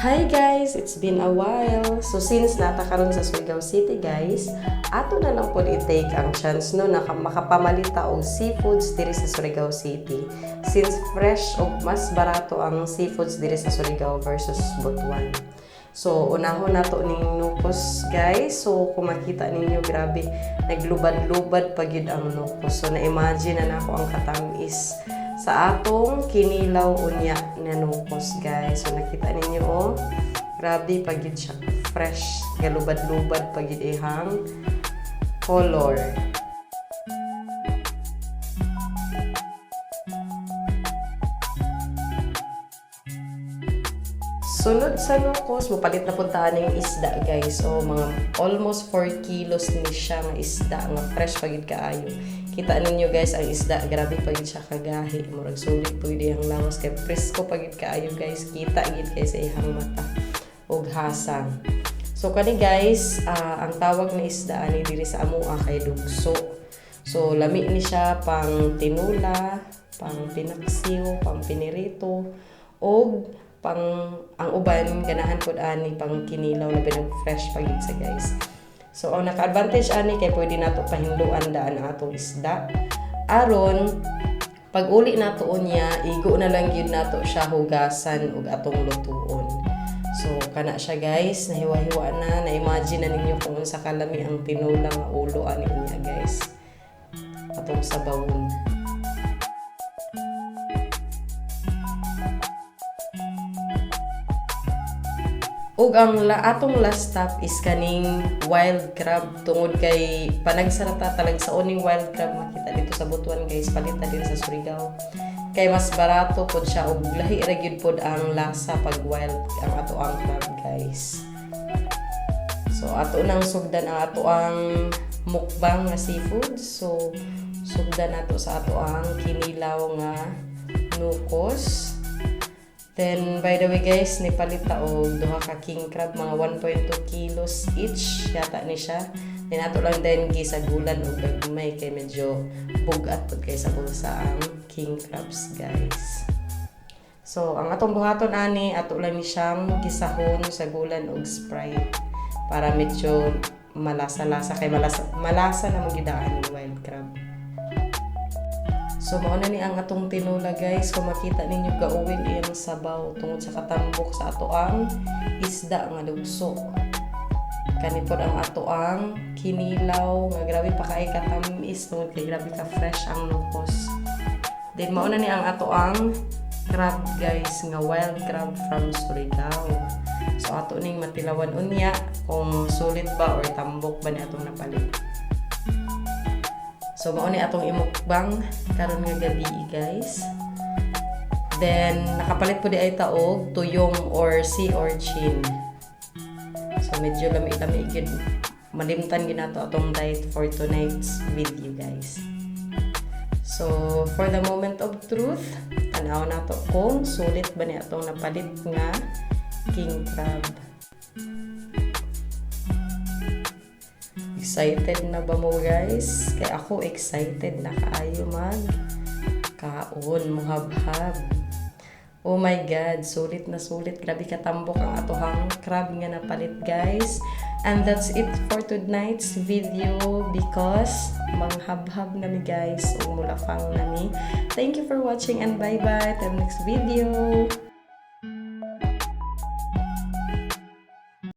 Hi guys! It's been a while. So since nata karon sa Surigao City guys, ato na lang po i-take ang chance no na makapamalita og seafoods diri sa Surigao City. Since fresh o mas barato ang seafoods diri sa Surigao versus Butuan. So unahon nato ning nukos guys. So kung makita ninyo grabe naglubad-lubad pa gyud ang nukos. So na-imagine na nako ang katamis sa atong kinilaw unya na nukos guys. So nakita ninyo oh, grabe pagid siya, fresh, galubad-lubad pagid ihang color. Sunod sa nukos, mapalit na puntaan yung isda guys. So mga almost 4 kilos ni siya nga isda nga fresh pagid kaayo. Kita ninyo guys ang isda, grabe pagid siya kagahi. Murag sulit pagid ang lawas kay presko pagid kaayo guys. Kita gid kay sa ihang mata ug hasang. So kani guys, ang tawag na isda ani diri sa amoa kay dugso. So lami ni siya pang tinula, pang pinaksiw, pang pinirito og pang ang uban ganahan pud ani pang kinilaw na pinag fresh pagid sa guys. So ang naka-advantage ani kay pwede nato pahinduan daan ang atong isda. Aron pag uli nato unya, igo na lang gyud nato siya hugasan ug atong lutuon. So kana siya guys, nahiwa-hiwa na, na-imagine na ninyo kung unsa kalami ang tinula nga ulo ani unya guys. Atong sabawon. Ug ang atong last stop is kaning wild crab tungod kay panagsarata talag sa uning wild crab makita dito sa Butuan guys, palita din sa Surigao. Kay mas barato pod siya ug lahi ra gyud pod ang lasa pag wild ang ato ang crab guys. So ato nang sugdan ang ato ang mukbang nga seafood. So sugdan nato sa ato ang kinilaw nga nukos. Then, by the way guys, nipalita og duha ka king crab, mga 1.2 kilos each yata ni siya. Then, ato lang din gisagulan og gagmay kay medyo bugat pod kay sa bulsa ang king crabs guys. So, ang atong buhaton ani, ato lang ni siyang gisahon sa gulan og Sprite para medyo malasa-lasa kay malasa na magidaan ni wild crab. So mao na ni ang atong tinula guys, kung makita ninyo gauwil iyang sabaw tungod sa katambok sa ato ang isda nga lugso. Kani pod ang ato ang kinilaw nga grabe pa kay katamis tungod kay grabe ka fresh ang nukos. Then mao na ni ang ato ang crab guys, nga wild crab from Surigao. So ato ning matilawan unya kung sulit ba or tambok ba ni atong napalit. So mao ni atong imukbang karon nga gabi guys. Then nakapalit po di ay taog tuyong or sea urchin. So medyo lami-lami gid, malimtan gid nato atong diet for tonight's video guys. So for the moment of truth, tanaw nato kung sulit ba ni atong napalit nga king crab. Excited na ba mo guys? Kay ako excited na kaayo mag kaon muhabhab. Oh my god, sulit na sulit. Grabe katambok ang atohang crab nga napalit guys. And that's it for tonight's video because manghabhab na mi guys ug mulafang na mi. Thank you for watching and bye bye till next video.